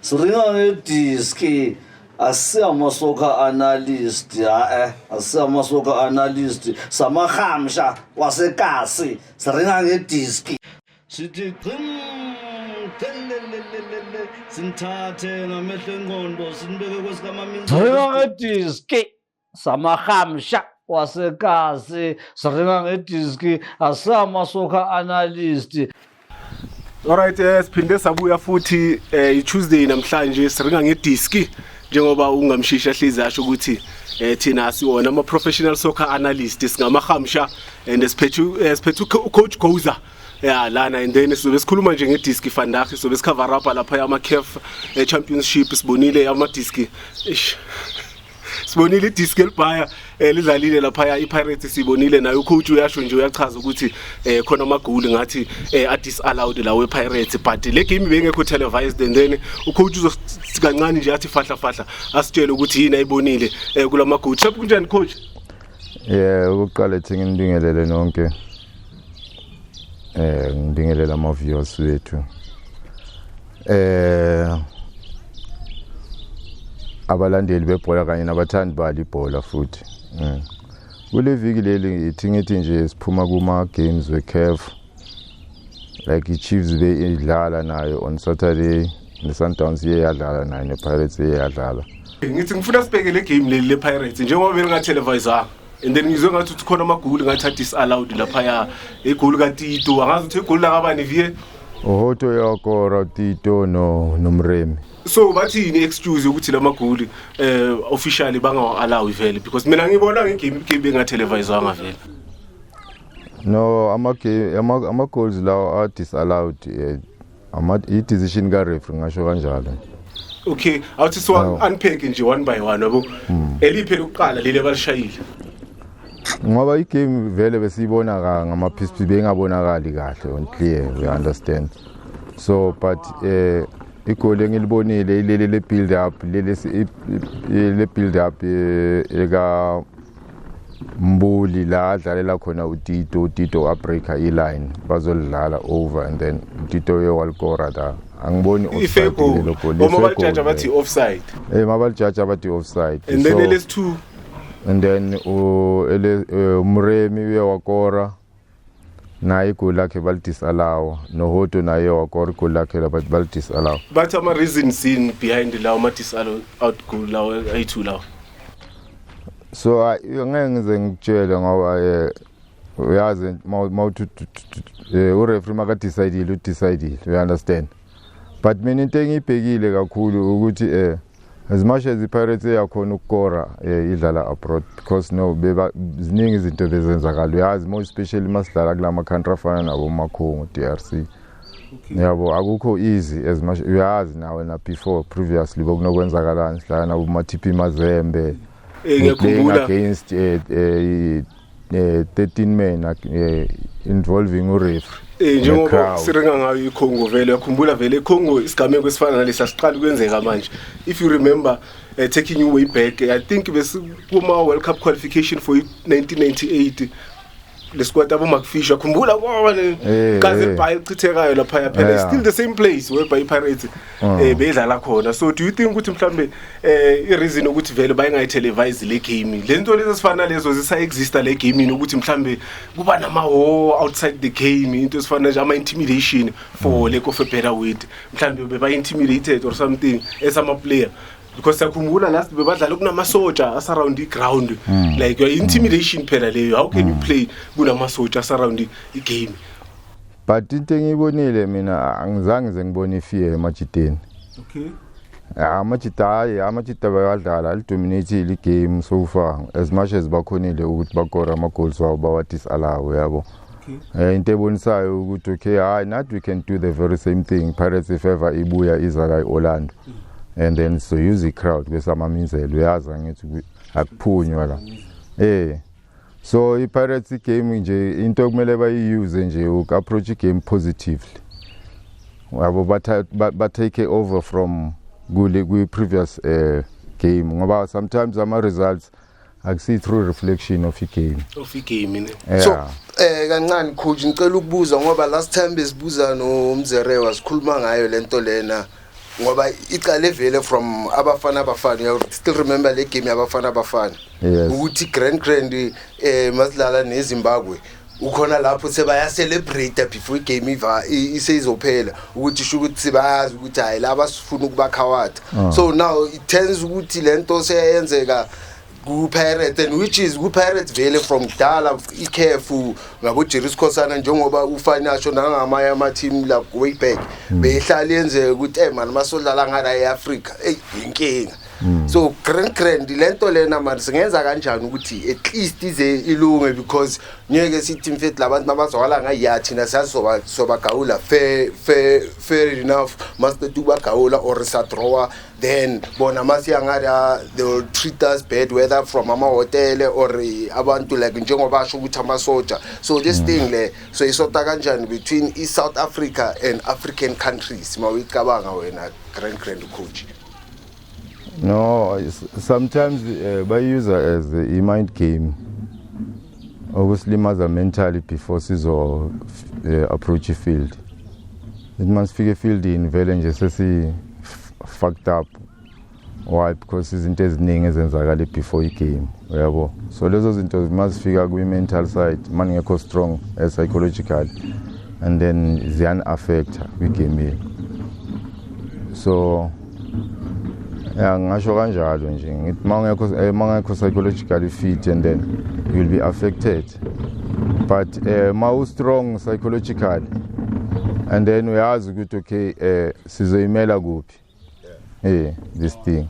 siringa ngediski asiyamasoka analyst asiyamasoka analyst samahamsha wasekasi siringa ngediski sithi sinthathe ngamehlo engqondo sinibeke kwesikamamini siringa ngediski samahamsha wasekasi siringa ngediski asiyamasoka analyst. Alright, siphinde sabuya futhi iTuesday namhlanje siringa ngediski njengoba ungamshisha hlizi asho ukuthi thina siwona ama professional soccer analyst singamahamsha and siphethu coach Goza lana, and then sizobe sikhuluma nje ngediski fandakhe sizobe sicover up lapha ama CAF championship sibonile ama diski sibonile idiski elibhaya lidlalile lapha iPirates sibonile nayo ucoach uyasho nje uyachaza ukuthi khona amagoli ngathi disallowed la wePirates, but le game bengekho televised, and then ucoach uzothi kancane nje athi fahla asitshele ukuthi yini ayibonile kulamagoli. Shaphu kunjani coach? Ukuqala ethi ngibingelele nonke ngibingelela ama viewers wethu abalandeli bebhola kanye nabathandi bali ibhola futhi. Kule viki leli ithi nje siphuma kuma games weCAF like iChiefs beyidlala nayo on Saturday, neSundowns iyadlala nayo nePirates iyadlala. Ngithi ngifuna sibheke le game leli lePirates njengoba benga televisor, and then ngizwe ngathi uthi khona amagoli ngathi disallowed lapha ya igoli kaTito, angazi ukuthi igoli la kabani vie Hoto yakora Tito nomremi. So bathini excuse ukuthi lamagoli officially banga allow vele, because mina ngibona ngegame benga televisor ngavele. No, ama goals lawo are disallowed, i decision ka referee ngasho kanjalo. Okay, awuthi so unpack nje one by one yabo. Eliphela ukuqala leli abalishayile. Ngoba igame vele besibona ngama piece bengabonakali kahle on clear, we understand. So but igoli engilibonile ileli le build up le build up eka Mbuli la adlalela khona uTito abreaka iline bazolidlala over, and then uTito yewalkora da angiboni offside lo goal. Mobile judge abathi offside. Mobile judge abathi offside. And then LS2, and then umremi uyawakora na igoli lakhe baldisallow, noHoto naye wakora igoli lakhe baldisallow. But ama reasons in behind lawo ma disallow out goal lawo ayi2 lawo. So ngeke ngize ngitshele ngoba uyazi mawuthi ureferee maka decide, you understand. But mina into engibhekile kakhulu ukuthi as much as iPirates yakhona ukukora idlala abroad, because no ziningi izinto bezenzakala, uyazi more especially masidlala kulama country afana nabo maKhongo DRC. Yabo akukho easy as much, uyazi nawe na before previously bokunokwenzakalana sidlala nabo maTP Mazembe ngiyakhumbula against 13 men involving ureferee. Njengoba siringa ngayo iCongo vele yakhumbula vele iCongo isigameko esifana nalesi asiqala ukwenzeka manje. If you remember taking you way back, I think kuma World Cup qualification for 1998 the squad abo McFish yakhumbula kaze bhayi chithekayo lapha phela still the same place where by Pirates bedlala khona. So do you think ukuthi mhlambe ireason ukuthi vele bayingayi televise le game lento lezi sifana lezo zisa exist le game ukuthi mhlambe kuba nama war outside the game, into esifana nje ama intimidation for lack of a better word, mhlambe beba intimidated or something as ama player, because yakhumbula last bebadlala kunama soldier around the ground, like your intimidation phela leyo. How can you play kunama soldier around the game? But into engibonile mina angizange ngibone fear emajiteni. Okay. Amajita bayadlala lidominate le game so far, as much as bakhonile ukuthi bakora ama goals wabo bawa disallow yabo. Into ebonisayo ukuthi okay, not we can do the very same thing. Pirates if ever ibuya iza Orlando, and then so use the crowd besamamizelo uyaza ngithi akuphunywa la. So iPirates game nje into kumele bayiuse nje uapproach game positively. Wabo ba take over from kule previous game ngoba sometimes ama results akusi through reflection of game. So kancane coach ngicela ukubuza ngoba last time besibuza noMzere wasikhuluma ngayo lento lena ngoba iqale vele from abafana you still remember le game yabafana abafana ukuthi grand masidlala neZimbabwe ukhona lapho sebaya celebrate before game iseyizophela ukuthi sho ukuthi sibayazi ukuthi hayi laba sifuna ukubakhawatha so now it turns ukuthi lento seyenzeka ku-Pirates, and which is ku-Pirates vele from dala ikhefu ngabo Jerry Skhosana njengoba ufinansho nangamanye ama-team la way back behlala yenze ukuthi man masodlala ngala eAfrica inkinga so grand lento lena manje singenza kanjani ukuthi at least ize ilunge because ngeke sithi mfethu labantu abazwala ngayathi nasazoba gawula fair enough must do bagawula or sadrawa then bona masiyangara they will treat us bad whether from ama hotel or abantu like njengoba basho ukuthi amasoja so this thing le so isota kanjani between East South Africa and African countries mawicabanga wena grand coach. No, sometimes by user as a mind game. Obviously, mother mentally before sizo approach the field. It must figure field in Velen just fucked up. Why? Because it's interesting as in before he came. So those into must figure we mental side, man go strong psychological, and then the affect we came in. So. Ngasho kanjalo nje ngithi mangekho psychologically fit and then you'll be affected but ma strong psychologically and then uyazi ukuthi okay sizoyimela kuphi this thing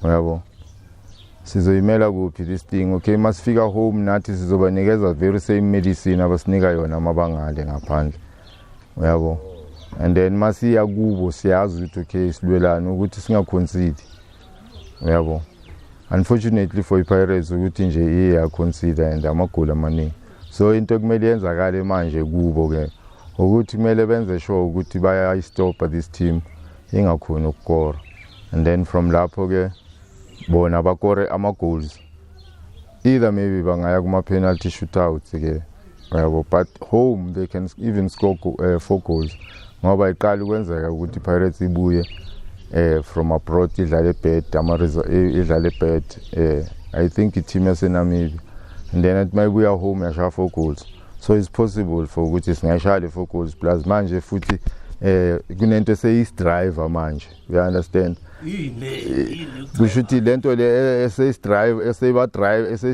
uyabo sizoyimela kuphi this thing okay masifika home nathi sizobanikeza very same medicine abasinika yona mabangale ngaphandle uyabo and then masiya kubo siyazi ukuthi okay silwelana ukuthi singaconcede uyabo unfortunately for iPirates ukuthi nje iya consider and amagoli amaningi so into kumele yenzakale manje kubo ke ukuthi kumele benze sure ukuthi baya stop this team ingakhona ukukora and then from lapho ke bona bakore ama goals either maybe bangaya kuma penalty shootouts ke uyabo but home they can even score 4 goals ngoba iqala ukwenzeka ukuthi iPirates ibuye from abroad idlale bad idlale bad I think team yaseNamibia and then it might be at home yasha 4 goals so it's possible for ukuthi singashaya 4 goals plus manje futhi kunento seyis driver manje you understand kushuthi lento le seyis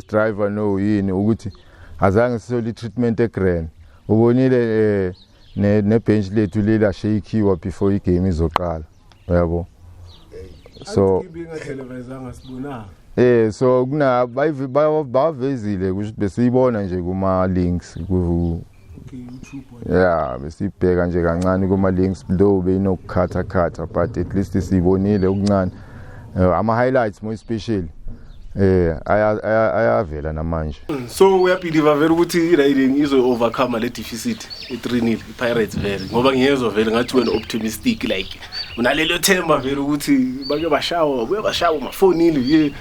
driver no yini ukuthi azange sisoli treatment egrand ubonile ne bench lethu lela shakewa before igame izoqala yabo so so kuna bavezile ukuthi besiyibona nje kuma links ku besibheka nje kancane kuma links lo benokukhatha but at least sibonile okuncane ama highlights more especially ayavela namanje so uyabelieve vele ukuthi iRiding izo overcome le deficit e3-0 iPirates vele ngoba ngiyezwa vele ngathi wena optimistic like unalelo themba vele ukuthi bake bashawa ma4-0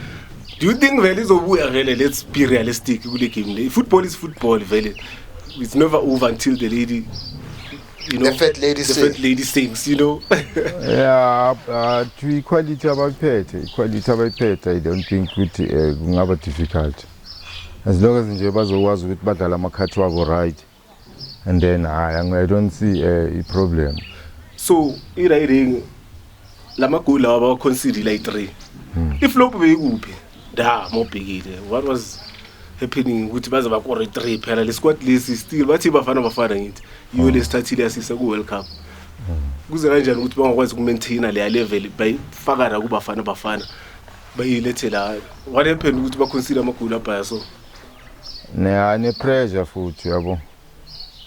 do you think vele izobuya vele let's be realistic kule game le football is football vele it's never over until the lady you know the fat lady sings you know to quality abayiphethe I don't think ukuthi kungaba difficult as long as nje bazokwazi ukuthi badala amakhathi wabo right and then I don't see a problem so iRiding lamagoli lawa consider like 3 iflop beyikuphi mobhekile what was happening ukuthi baze bakore 3 phela le squad lesi still bathi bafana ngithi yiyo lesithathile yasisa ku World Cup kuze kanjani ukuthi bangakwazi ukumaintain le level bayifaka la kubafana bayilethe la what happened ukuthi baconsider amagoli abaya so ne pressure futhi yabo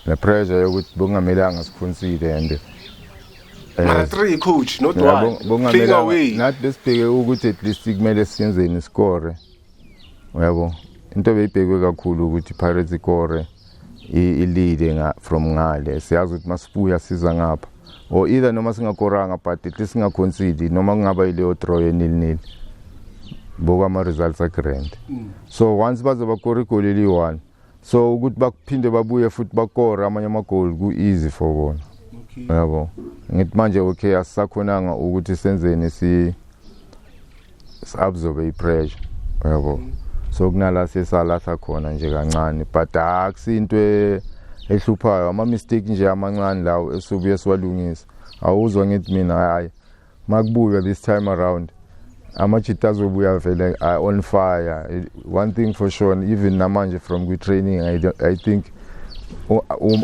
ne pressure yokuthi bongamelanga siconsider and 3 coach not one playing away not besibheke ukuthi at least kumele siyenzeni score uyabo into beyibhekwe kakhulu ukuthi iPirates ikore i-lead from ngale siyazi ukuthi masibuya siza ngapha or either noma singakoranga but at least singaconcede noma kungaba ile draw ye-0-0 boka ama results agrand so once baze bakore igoli eli1 so ukuthi bakuphinde babuye futhi bakore amanye amagoli ku easy for bona yabo ngithi manje okay asisakhonanga ukuthi senzeni absorbe ipressure yabo so kunala sesalahla khona nje kancane but akusinto ehluphayo ama mistake nje amancane lawo esubuye siwalungisa awuzwa ngithi mina hayi makubuya this time around amajita azobuya vele on fire. One thing for sure, even namanje from good training I think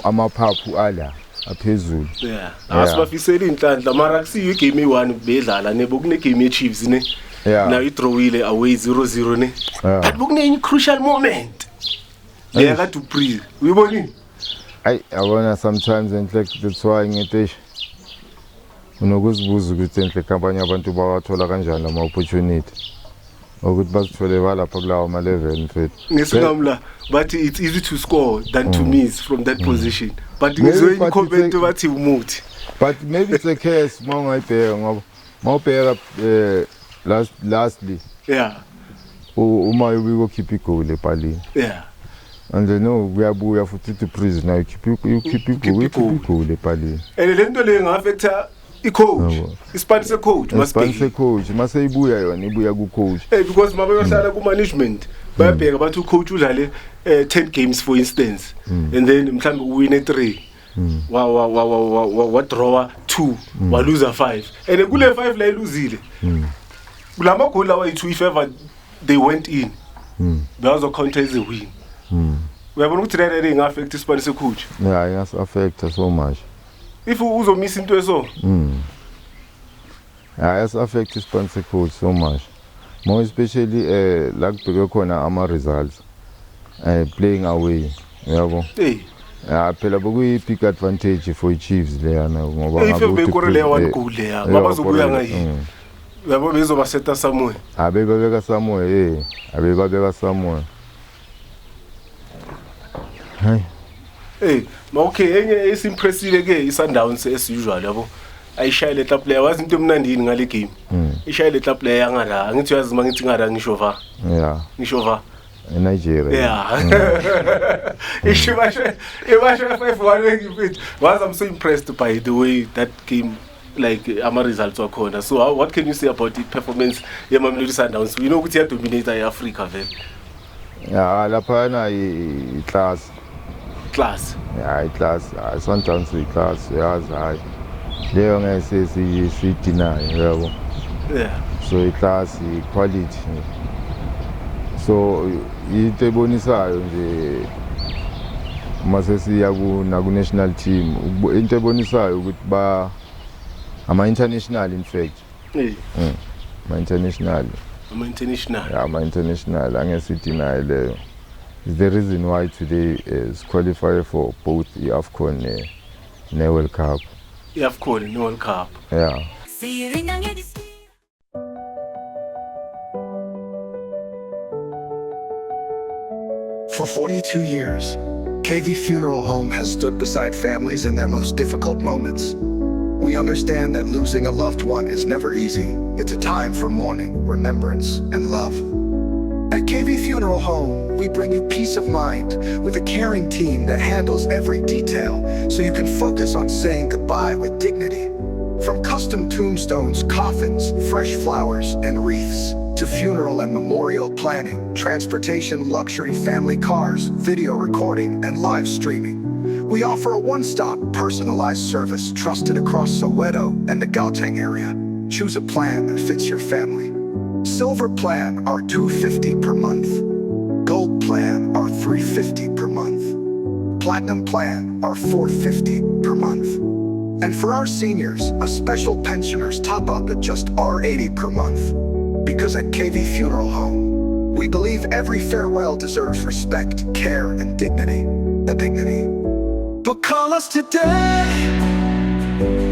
amaphaphu ala aphezulu. Yeah. Asibafisela inhlanhla mara kusiyo igame e1 bedlala nebo kune game eChiefs ne. Yeah. Now ithrowile away 0-0 ne. But kune crucial moment. They got to breathe. Uyibonini? Abona sometimes and like that's why ngithi unokuzibuza ukuthi enhle kampanye abantu bawathola kanjani ama opportunity ukuthi bazithole balapha kulawo ama level mfethu ngesingamla but it's easy to score than to miss from that position but ngizwe incomment bathi umuthi but maybe it's a case mawungayibheka ngoba mawubheka lastly uma ubiko keep igoal epalini and no kuyabuya futhi to prison now you keep igoal epalini and lento le ngafactor i-coach ispanise coach mase ibuya yona ibuya ku-coach because mabe yohlala ku-management bayabheka bathi u-coach udlale 10 games for instance and then mhlawumbe uwine 3 wadrawa 2 waluza 5 and kule 5 la iluzile kulama goal lawa yi2 if ever they went in bazocounter as a win uyabona ukuthi lena inga-affect ispanise coach affect so much if uzomisa into eso it's affect sponsor coach so much more especially like kubhekwe khona ama results playing away yabo phela bokuyi big advantage for Chiefs leyana ngoba ngabe ukorele one goal leya bazobuya ngayi yabo bezoba seta somewhere abebabeka somewhere abebabeka somewhere okay enye isimpressive ke iSundowns as usual yabo ayishayile club player wazi into emnandini ngale game ishayile club player yangala angithi uyazi mangithi ngala ngishova ngishova eNigeria ishibashe 5-1 ngifit was I'm so impressed by the way that game like ama results wakhona so what can you say about the performance yeMamelodi Sundowns we know ukuthi ya dominate eAfrica vele lapha na i-class i-class Sundowns i-class yazi hayi leyo ngeke sideny yabo so i-class i-quality so into ebonisayo nje mase siya ku national team into ebonisayo ukuthi ba ama international in fact ama international angesithi leyo is the reason why today is qualified for both the AFCON and World Cup. AFCON and World Cup. Yeah. For 42 years, KV Funeral Home has stood beside families in their most difficult moments. We understand that losing a loved one is never easy. It's a time for mourning, remembrance, and love. At KV Funeral Home, we bring you peace of mind with a caring team that handles every detail so you can focus on saying goodbye with dignity. From custom tombstones, coffins, fresh flowers, and wreaths, to funeral and memorial planning, transportation, luxury family cars, video recording, and live streaming. We offer a one-stop personalized service trusted across Soweto and the Gauteng area. Choose a plan that fits your family. Silver plan are $250 per month. Gold plan are $350 per month. Platinum plan are $450 per month. And for our seniors, a special pensioners top up at just $80 per month. Because at KV Funeral Home, we believe every farewell deserves respect, care, and dignity. But call us today,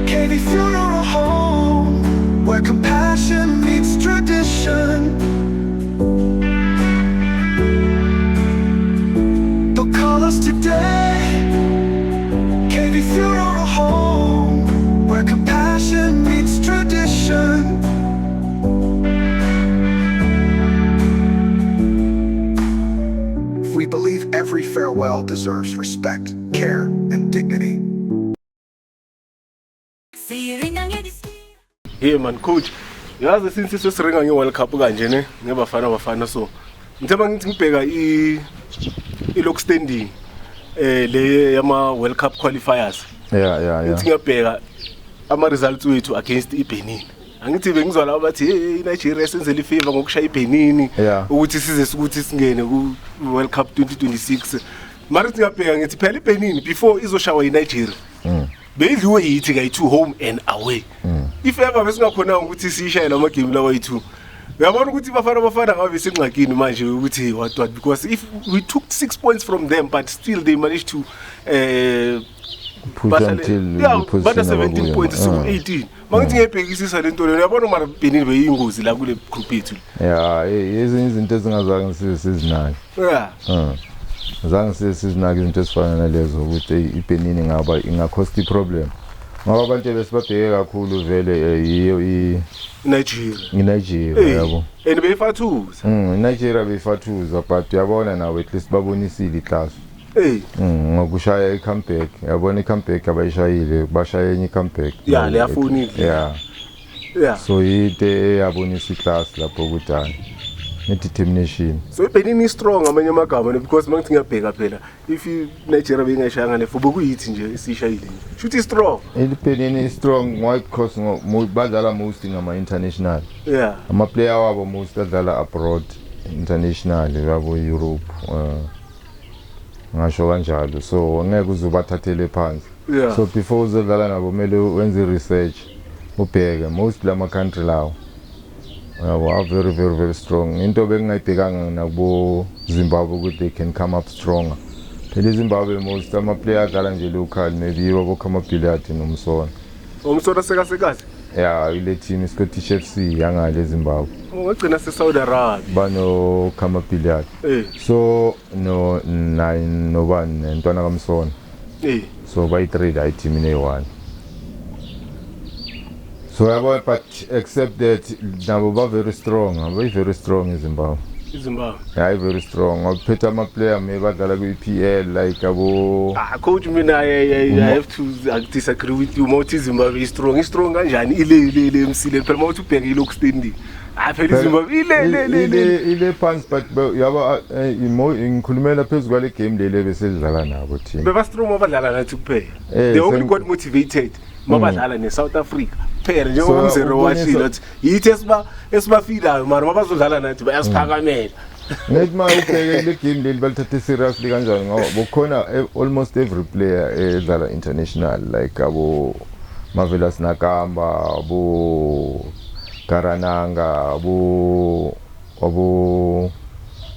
KV Funeral Home, where compassion meets tradition. But call us today, KV Funeral Home, where compassion meets tradition. We believe every farewell deserves respect, care, and dignity. Hey man coach, yazi since sesiringa ngeWorld Cup kanje ne ngebafana so ngithemba ngithi ngibheka i-lock standing le yama World Cup qualifiers. Yeah. Ngithi ngiyabheka ama results wethu against iBenin. Angithi bengizwa la bathi hey Nigeria senzele ifavor ngokushaya iBenin ukuthi size ukuthi singene ku World Cup 2026. Mara ngiyabheka ngithi phela iBenin before izoshawa iNigeria. Beyidliwe yithi kayi2 home and away. If ever besingakhona ukuthi sishayela ama game lawa yi2. Uyabona ukuthi bafana ngabe singxakini manje ukuthi what because if we took 6 points from them but still they managed to push until but 17 points to 18. Mangithi ngiyebhekisisa lento le uyabona mara Benin beyingozi la kule group yethu. Izinto ezingazange sizinaki. Zange sizinaki izinto ezifana nalezo ukuthi iBenin ngaba ingacost problem. Ngoba abantu besibabheke kakhulu vele yiyo Nigeria yabo. And beyifathuza. Nigeria beyifathuza but yabona nawe at least babonisile iclass. Ngokushaya icomeback. Yabona icomeback abayishayile bashaya enye icomeback. Yeah, leyafonile. Yeah. So ite yabonisa iclass lapho kudala. Determination. So iBenin is strong amanye amagama because mangithi ngiyabheka phela if Nigeria bengayishaya ngale fubo kuyithi nje isishayile. Should is strong. iBenin is strong why because badlala most ngama international. Yeah. Ama player wabo most badlala abroad international yabo Europe. Ngasho kanjalo so ngeke uzobathathele phansi. So before uzodlala nabo kumele wenze research ubheke most lama country lawo. Are very strong. Into bengayibhekanga nabo Zimbabwe ukuthi they can come up stronger. Phela Zimbabwe most ama players dlala nje local maybe babo khama Billiard nomsona. Umsona sekasekazi? Yeah, ile team Scottish FC yangale Zimbabwe. Ngagcina se Saudi Arabia. Bano khama Billiard. So no bani ntwana kaMsona. So bayi trade I team ne1. So but except that nabo very strong in Zimbabwe. Yeah, very strong. I'll my player maybe badlala ku-EPL like abo. Coach mina I have to disagree with you. Mawuthi Zimbabwe is strong. Strong kanjani ile emsile phela mawuthi ubheka ilock standing. Phela Zimbabwe ile pants but yaba ngikhulumela phezulu kwale game lele besedlala nabo team. Beba strong abadlala nathi kuphela. They only got motivated mabadlala neSouth Africa. Phela njengoba umzero washilo ukuthi yithi esibafidayo mara mabazodlala nathi bayasiphakamela. Net ma ubheke le game leli balithathe seriously kanjani ngoba bukhona almost every player edlala international like abo Marvelous Nakamba, abo Karananga, abo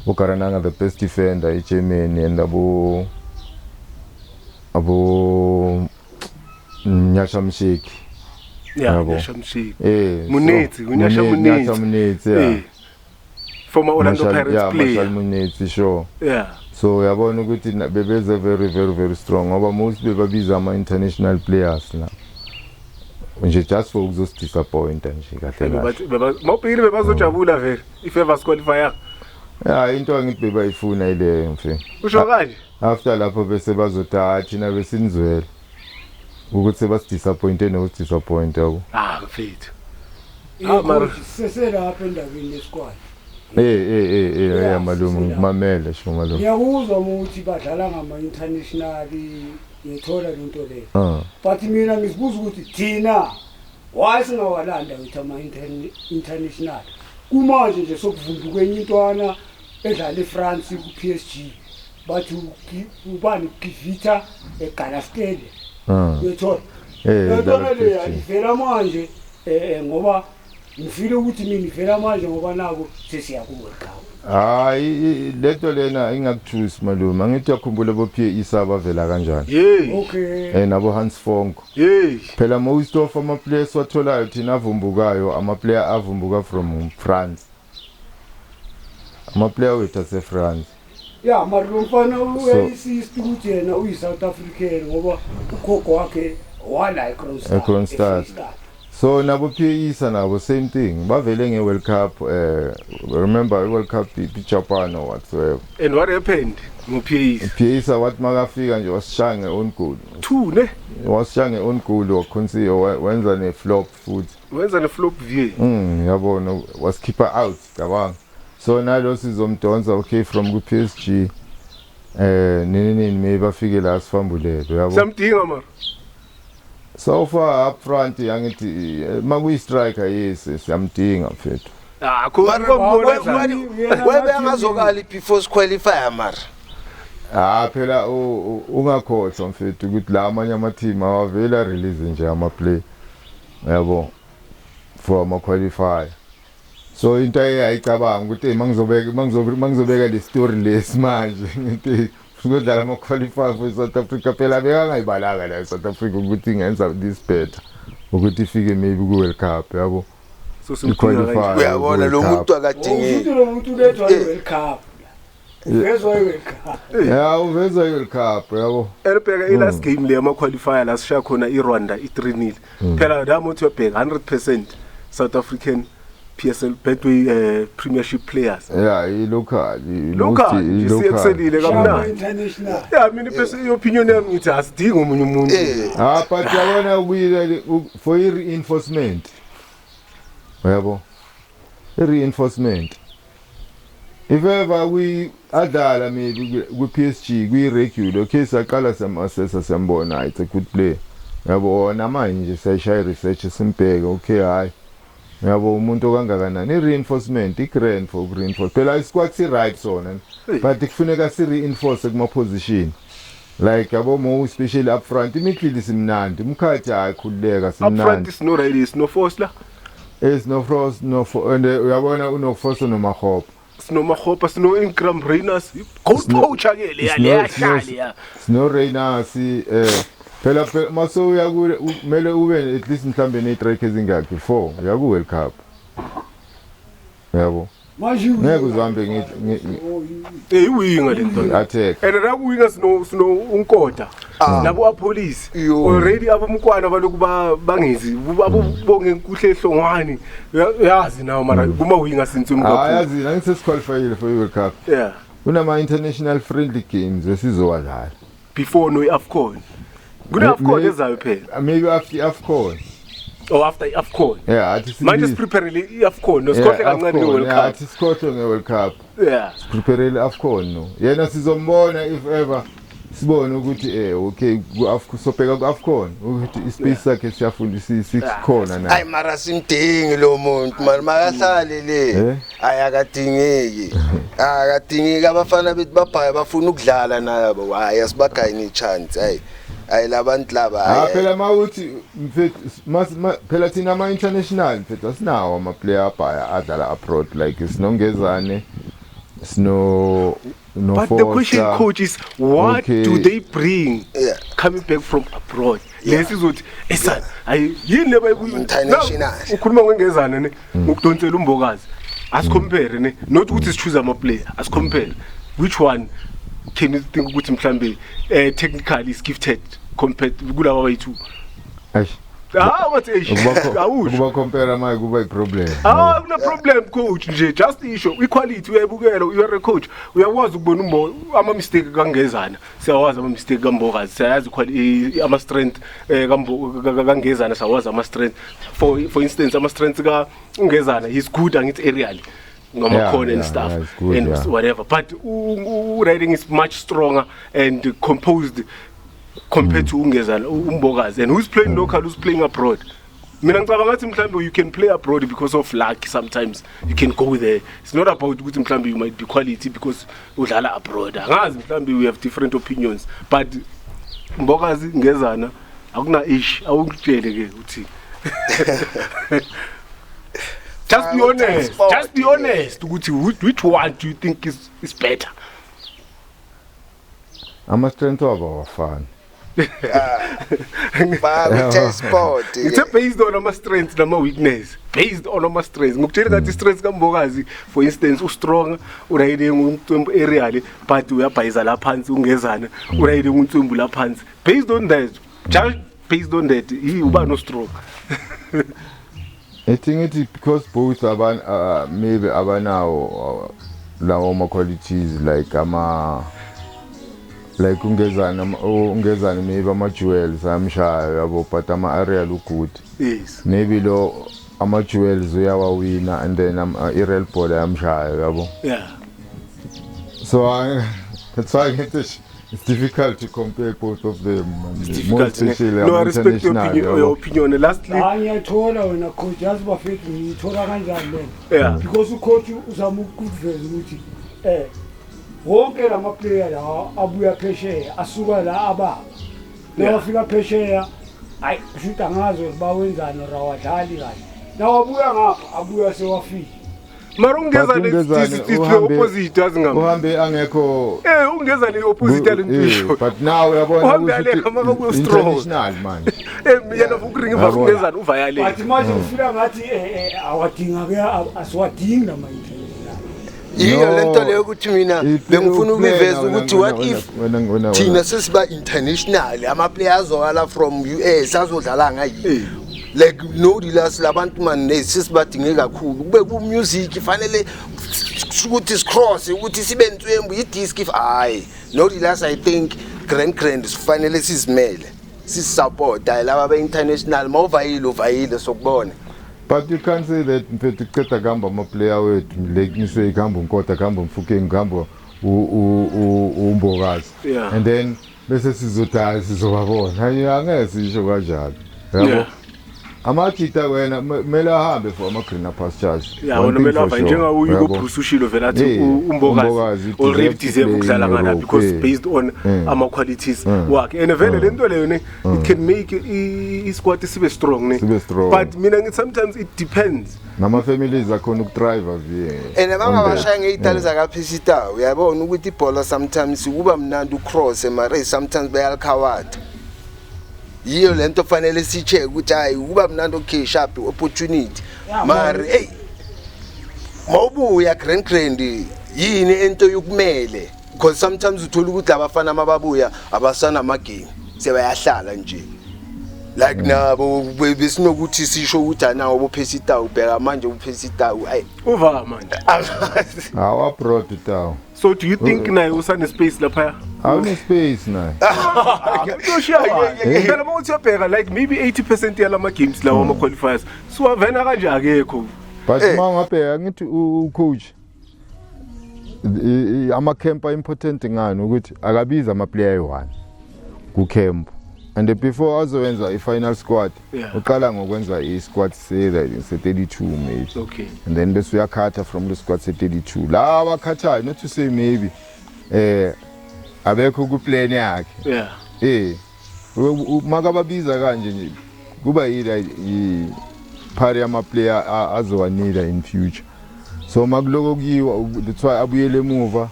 Karananga the best defender in Germany and abo Nyashamshik. Yeah, Nyashamshik. Munetsi, yeah. From Orlando Pirates player. Yeah, Marshall Munetsi, sure. Yeah. So yabona ukuthi bebeze very strong ngoba most bebabiza ama international players la. Nje just for ukuzos disappoint nje kahle kahle. Mawubhekile bebazojabula vele if ever qualifier. Yeah, into angithi bebayifuna ile mfethu. Usho kanje? After lapho bese bazothatha thina besinizwela. Ukuthi basidisappointe disappoint yabo. Mfethu. Mara seselapha endabeni yesquad. Malume mamele sho malume. Ngiyakuzwa ukuthi badlala ngama international yethola lento leyo. But mina ngisibuza ukuthi thina why singawalanda with ama international. Kumanje nje sokuvumba kwenye intwana edlala eFrance ku PSG. Bathi ubani Kivita eGalastele. Yethola. Yethola le ivela manje ngoba ngifile ukuthi mina ivela manje ngoba nako sesiyakuweka. Hayi lento lena ingakuthusi malume angithi yakhumbula bo PE sabavela kanjani. Okay. Nabo Hans Fonk. Phela most of ama players watholayo thina avumbukayo ama player avumbuka from France. Ama player wethu ase France. Yeah, marumfana uyisisti ukuthi yena uyi South African ngoba ukhokho wakhe wala eKroonstad. So nabo PESA nabo same thing. Bavele nge-World Cup, remember World Cup Japan or whatsoever. And what happened? PESA wathi makafika nje wasishaya nge-own goal. 2 ne? Wasishaya nge-own goal wakhonsiya wenza ne-flop futhi. Wenza ne-flop view. Yabona wasikhipha out cabanga. So nalo sizomdonsa okay from ku-PSG. Nini maybe bafike la sifambulele yabo. Samdinga mara. So far up front yangithi makuyi striker yes siyamdinga mfethu. Webe angazokali before qualify mara. Phela ungakhohlwa mfethu ukuthi la amanye ama team awavela release nje ama play. Yabo for ama qualify. So into ayicabanga ukuthi mangizobeka le story lesi manje ngithi ngodlala ama qualify for South Africa phela bekangayibalanga la South Africa ukuthi ingenza this better ukuthi ifike maybe ku World Cup yabo. So simkhuluma uyabona lo muntu akadingi lo muntu lethwa World Cup. Uvezwa World Cup. Uvezwa World Cup yabo. Elibheka ilast game le ama qualifier la sisha khona iRwanda i3-0. Phela la muntu uyabheka 100% South African PSL Betway Premiership players. Local. Siyakuselile kamnandi. International. Mina personal opinion yami ngithi asidingi umunye umuntu. But yabona for reinforcement. Yabo. Reinforcement. If ever we adala maybe with PSG we regular okay saqala siyamassessa siyambona it's a good play. Yabo namanje siyashaya research simpeke okay hayi. Yabo umuntu kangakanani reinforcement igrand for reinforce phela isquad si right sona but kufuneka si reinforce kuma position like yabo mo especially up front imidlili simnandi umkhathi ayakhuleka simnandi up front is no Riley no Force la is no Frost no and uyabona uno Force no Mahopa sino Mahopa sino Ingram Reyners goal poacher ke le yahlali ya sino Reyners phela maso uyakumele ube at least mhlambe ne-strike ezingakhi 4 uyaku World Cup yabo ngeke uzambe ngithi iwinga lento attack and la kuwinga sino unkota labo apolice already abomkwana baloku bangezi abobonge kuhle ehlongwani yazi nawo mara kuma winga since umkapa yazi ngisesiqualified for World Cup kunama international friendly games esizowala before no AFCON. Good AFCON ezayo phela. Maybe after AFCON. Or after AFCON. Manje siprepare iAFCON no sikhohle kancane ngeWorld Cup. Athi sikhohle ngeWorld Cup. Siprepare iAFCON no. Yena sizombona if ever sibone ukuthi okay sobheka kuAFCON ukuthi ispace sakhe siyafundisisa sikhona na. Hayi mara simdingi lo muntu mara makahlale le. Ayakadingeki. Akadingeki abafana bethu babhaya bafuna ukudlala nabo. Hayi asibagayini chance hayi. Hayi labantu laba phela mawuthi mfethu phela thina ama international mfethu asinawo ama player abhaya adlala abroad like sinongezane sino but the question coach is what do they bring coming back from abroad lesizothi esan yini leba international ukhuluma ngengezana ne ngokudonsela umbokazi asicompare ne not ukuthi sichoose ama player asicompare which one can you think ukuthi mhlambe technically is gifted compared kulaba bayi2 what kuba compare manje kuba problem no problem coach nje just issue equality uyayibukela you are a coach uyakwazi ukubona ama mistake kangezana siyawazi ama mistake kambokazi siyazi ama strength kangezana siyawazi ama strength for instance ama strength ka ungezana he's good angithi aerially ngamakhona and stuff and whatever but riding is much stronger and composed compared to ungezana umbokazi and who's playing local who's playing abroad mina ngicabanga ngathi mhlambe you can play abroad because of luck sometimes you can go there it's not about ukuthi mhlambe you might be quality because udlala abroad angazi mhlambe we have different opinions but umbokazi ngezana akuna issue awukutshele ke uthi just be honest ukuthi which one do you think is better ama strength wabo wafana sport it's based on ama strengths nama weakness based on ama strengths ngokutshela ngathi strengths kambokazi for instance ustrong urayide ngumcwembu aerial but uyabhayiza la phansi ungezana urayide ngumcwembu la phansi based on that just based on that uba no stroke. I think it's because both maybe now lawo qualities like like ungezana maybe ama-jewels amshayo yabo but ama-aerial good. Yes. Maybe lo ama-jewels uyawawina and then aerial ball amshayo yabo. Yeah. So that's why it's difficult to compare both of them. More especially no, I respect your opinion. Lastly, ngiyathola wena coach yazi bafethu ngiyithola kanjani lena. Yeah. Because ucoach uzama ukuveza ukuthi wonke lama player la abuya phesheya asuka la aba. Nawafika phesheya ayi kushuta ngazo bawenzana rawadlali kahle. Nawabuya ngapha abuya sewafika. Marungeza le opposite azingam. Uhambe angekho ungeza le opposite yalentisho. But now uyabona uhambe aleka maka international man. Yena ukuringa bafungezana uvayale. But manje ufika ngathi awadinga ke asiwadinga manje. Iyo lento leyo ukuthi mina bengifuna ukuveza ukuthi what if thina sesiba international ama players owala from US azodlala ngayi. Like no relax labantu man nesibadinge kakhulu kube ku music fanele ukuthi scross ukuthi sibe ntswembu idisc hayi no relax. I think grand sifanele sizimele sisupport laba be international mawuvayile sokubona. But you can't say that mfethu kuceda gamba ama player wethu like nise gamba unkota gamba umfukeng gamba umbokazi and then bese sizothatha sizobabona angeke sisho kanjalo yabo. Amachita wena mele ahambe for ama-greener pastures. Yeah, wona mele ahambe njengawo Bruce ushilo vela athi umbokazi already deserve ukudlala ngala because based on ama qualities wakhe and vele lento leyo ne it can make i-squad sibe strong ne. But mina ngithi sometimes it depends. Nama families akhona ukudrive via. And bangabashaya ngeyitali zakaPhesita uyabona ukuthi ibhola sometimes kuba mnandi ucross emare sometimes bayalikhawata. Yiyo lento fanele sicheck ukuthi hayi kuba mnandi okay sharp opportunity mari hey mawubuya grand yini into yokumele because sometimes uthola ukuthi abafana ababuya abasana ama game sebayahlala nje like nabo besinokuthi sisho ukuthi nawo boPhesita ubheka manje uPhesita hayi uva manje awa brought it down. So do you think naye usane space lapha? Awune space naye. No sure. Phela mawuthi uyabheka like maybe 80% yalama games lawo ama qualifiers. So avena kanje akekho. But mawungabheka ngithi ucoach ama camp important ngani ukuthi akabiza ama player ayi1 ku camp. And before azowenza i-final squad, uqala ngokwenza i-squad se-32 maybe. Okay. And then bese uyakhatha from the squad se-32. La abakhathayo not to say maybe abekho ku plan yakhe. Yeah. Makababiza kanje nje kuba i-party yama player azowanida in future. So makuloko kiwa that's why abuyele emuva.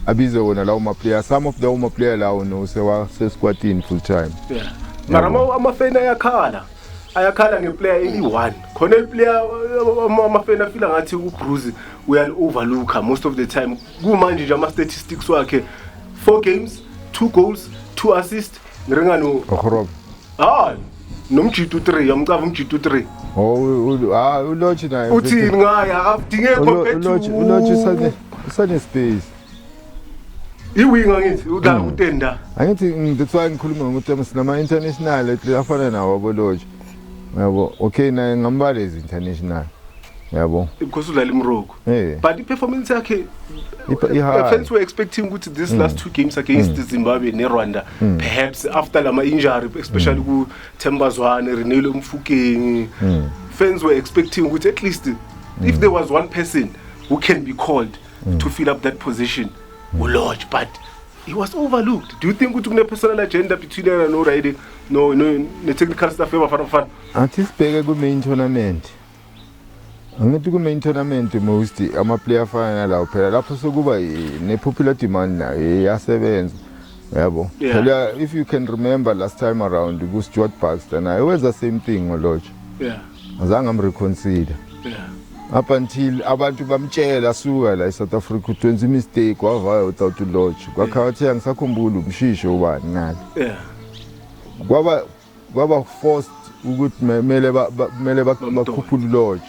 Abize wona lawo ma player, some of the player lawo no se squad in full time. Yeah. Mara amafena ayakhala ngeplayer eli1. Khona iplayer amafena feel ngathi uBruce uyal overlooka most of the time. Kumanje nje ama statistics wakhe 4 games, 2 goals, 2 assists. Ngirenga no Khorob. Nomjitu 3, yamcava umjitu 3. Ulochi naye. Uthi ngaya akadinge compete. Ulochi sane space. Iwinga ngithi udlala utenda. Angithi that's why ngikhuluma ngokuthi sinama international ethi afana nawo aboloji. Yabo, okay na ngambalezi international. Yabo. Because udlala iMorocco. But i-performance yakhe fans were expecting ukuthi this last 2 games against Zimbabwe ne Rwanda perhaps after lama injury especially ku Thembazwane Renelo Mfukeng fans were expecting ukuthi at least if there was one person who can be called to fill up that position Lodge, but he was overlooked. Do you think ukuthi kune personal agenda between yena no Rayde no technical staff ebafana? Antisibheke ku main tournament. Angithi ku main tournament most ama player fana lawo phela lapho sokuba ne popular demand na yasebenza. Yabo. Phela if you can remember last time around ku Stuart Baxter na it was the same thing Lodge. Yeah. Azange amreconsider. Yeah. Up until abantu bamtshela suka la eSouth Africa utwenza mistake wavaya without Lodge kwakhathi angisakhumbula umshisho ubani ngale yeah kwaba kwaba forced ukuthi mele bakhuphule lodge.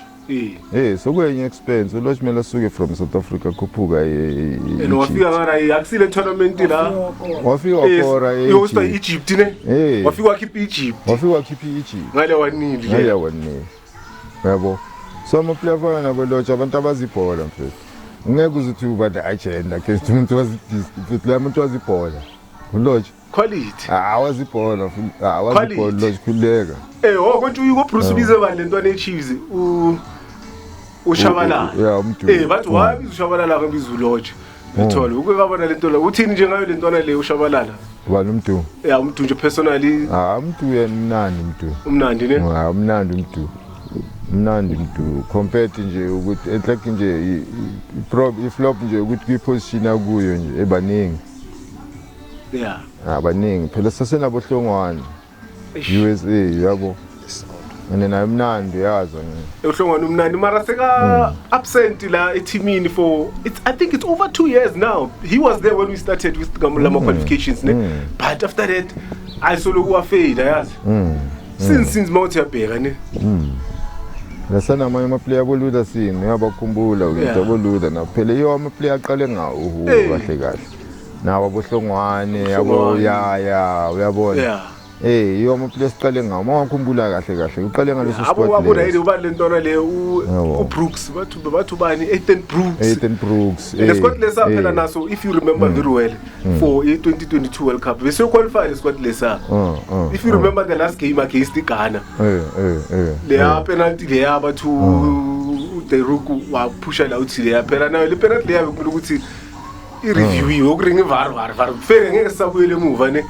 So kwenye expense lodge mele asuke from South Africa khuphuka and wafika ngara akusile tournament la wafika wakora yosta Egypt ne wafika wakhipha Egypt ngale wanili yabo so ama player fana belodge abantu abazibhola mfethu ngeke uzithi ubade agenda ke umuntu wazidisk la umuntu wazibhola ulodge quality awazibhola lodge khuleka konke uyiko Bruce bize bani lentwana eChiefs uShabalala bathi wabiza uShabalala ngebiza ulodge uthola ukubona lento la uthini nje ngayo lentwana le uShabalala ubani umuntu umuntu nje personally umuntu yena umnandi ne umnandi umuntu compared nje ukuthi like nje iflop nje ukuthi kwiposition akuyo nje ebaningi abaningi phela sasenabo hlongwane USA yabo nina mnandi yazo uhlongwane umnandi mara seka absent la eteamini for I think it's over 2 years now. He was there when we started with Gamulama qualifications but after that I solo kuwafade yazi since mawuthi yabheka ne lasana ama player boluda sini uyabakhumbula ukuthi boluda na phela iyo ama player aqale ngawo kahle nawo bohlongwane yabo ya uyabona iyo ama player siqale ngawo mawakhumbula kahle uqale ngaleso sport abo wabona yini uba lentona le uBrooks bathu bani Ethan Brooks squad lesa phela naso if you remember very well for 2022 World Cup we so qualified squad lesa if you remember the last game against Ghana le penalty le abathu uDeruku wapusha la uthi le phela nayo le penalty le yabe ukuthi i-review okuringa var feke ngeke sabuyele emuva ne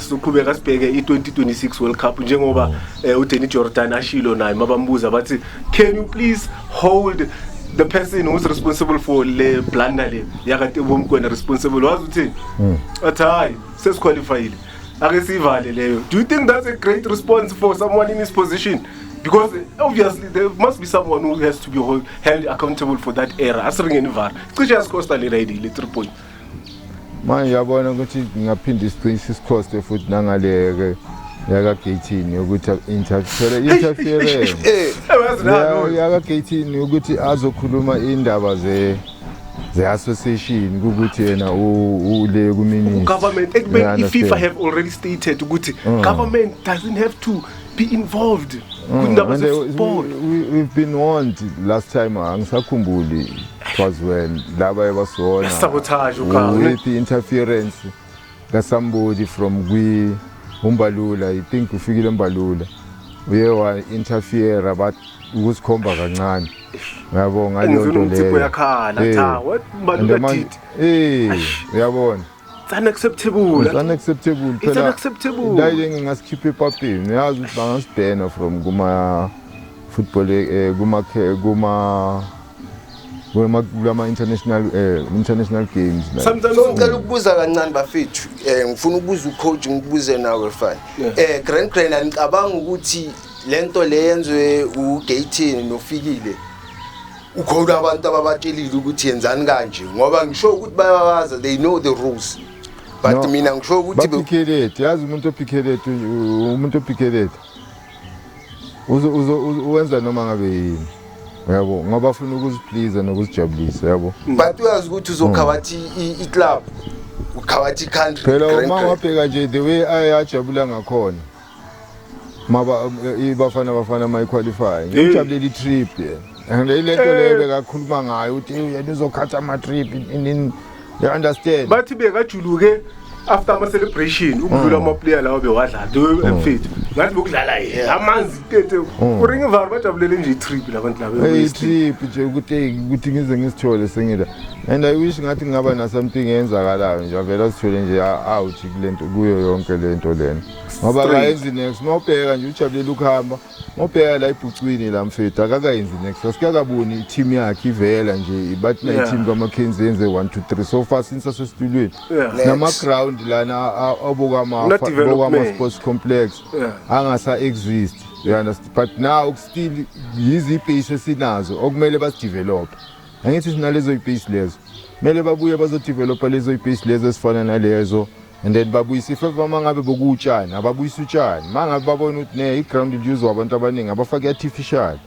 soqhubeka sibheke i2026 World Cup njengoba uDanny Jordan ashilo naye mabambuza bathi can you please hold the person who's responsible for le blunder le yakade bomkwena responsible wazi uthini athi hayi sesiqualified ake sivale leyo. Do you think that's a great response for someone in his position? Because obviously there must be someone who has to be held accountable for that error. Asring VAR. Cishe Costa le ready le 3 point. Manje yabona ukuthi ngaphinde isiqinisi cost futhi nangale yaka 18 ukuthi interference. Yaka 18 ukuthi azokhuluma indaba the association ukuthi yena ule kumini government FIFA have already stated ukuthi government doesn't have to be involved. We've been warned last time angisakhumbuli it was when laba ebasona sabotage with the interference ka somebody from Umbalula. I think ufikile Mbalula uye wa interfere about ukusikhomba kancane yabo ngaleyo nto leyo yakhala tha what Mbalula did uyabona it's unacceptable phela la ngingasikhipha epapini uyazi ukuthi bangasibhena from kuma football kuma international games sometimes ngicela ukubuza kancane bafethu ngifuna ukubuza ucoach ngibuze nawe fine Grand ngicabanga ukuthi lento le yenzwe uGaten nofikile ukhona abantu ababatshelile ukuthi yenzani kanje ngoba ngisho ukuthi bayawaza they know the rules but mina ngisho ukuthi Piquet yazi umuntu Piquet uwenza noma ngabe yini yabo ngoba ufuna ukuziplease nokuzijabulisa yabo but uyazi ukuthi uzokhawathi iclub ukhawathi country phela uma wabheka nje the way ayajabula ngakhona maba ibafana my qualifying ujabulela itrip and le lento le bekakhuluma ngayo ukuthi yena uzokhatha ama trip in you understand but bekajuluke after ama celebration ukudlula ama player lawo bewadlala emfethu ngathi bokudlala yena amanzi tete uringa VAR bajabulele nje itrip labantu labo itrip nje ukuthi ngize ngisithole sengida and I wish ngathi ngaba na something eyenzakalayo nje avela sithole nje out kulento kuyo yonke lento lena ngoba kayenzi next mawubheka nje ujabulela ukuhamba mawubheka la ibhucwini la mfethu akakayenzi next asikakaboni team yakhe ivela nje bathi na team kaMckenzie yenze 1 2 3 so far since asesitulweni nama ground lana obokama sports complex angasa exist you understand but now still yizi base esinazo okumele basidevelop angithi sinalezo ibase lezo mele babuye bazodevelopa lezo ibase lezo esifana nalezo and then babuyisa ifeva mangabe bokutshani ababuyisa utshani mangabe babona ukuthi ne i-ground use wabantu abaningi abafake artificial.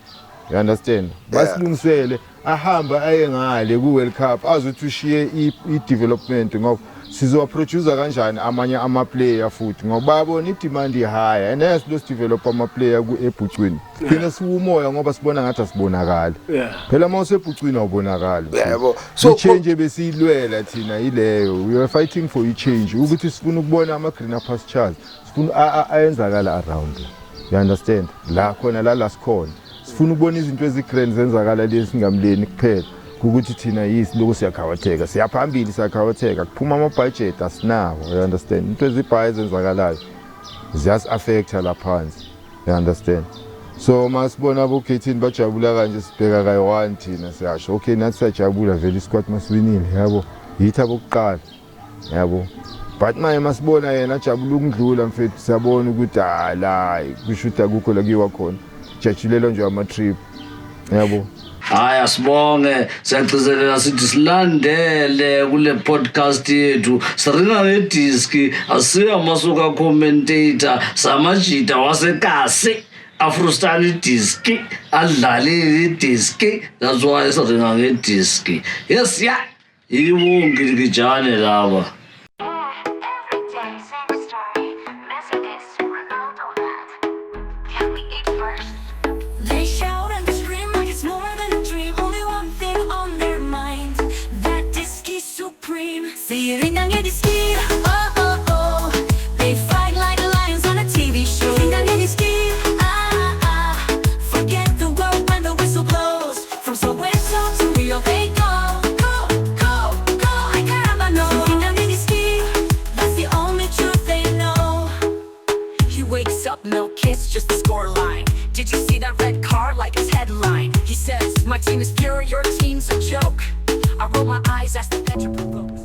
You understand? Basilungisele ahamba aye ngale ku-World Cup azothi ushiye i-development ngoba sizowaproducer kanjani amanye ama-player futhi ngoba babona i-demand ihigher and silo-develop ama-player ebhucwini phina siwumoya ngoba sibona ngathi asibonakali phela uma usebhucwini awubonakali so i-change ebesiyilwela thina yileyo we are fighting for i-change ukuthi sifuna ukubona ama-greener pastures sifuna ayenzakala around. You understand? La khona la sikhona sifuna ukubona izinto ezigrand zenzakala lesingamleni kuphela ukuthi thina yisi lokho siyakhawateka siyaphambili siyakhawateka kuphuma ama-budget asinawo. You understand? Into ezibhayi ezenzakalayo ziyasi-affecta laphansi. You understand? So masibona abokhethini bajabula kanje sibheka kayi-1 thina siyasho okay nathi siyajabula vele isquad masiwinile yabo yithi abokuqala yabo but manje masibona yena ajabula ukundlula mfethu siyabona ukuthi la kusho ukuthi akukho la kuyiwa khona jajulelwa nje ama-trip yabo. Hayi asibonge siyagcizelela sithi silandele kule podcast yethu siringa ngediski asiya amasuka commentator samajita wasekasi afrustani diski adlalile idiski that's why siringa ngediski. Yes ya yibungi ngijane laba. No kiss, just a score line. Did you see that red car like its headline? He says, my team is pure, your team's a joke. I roll my eyes as the pitcher provokes.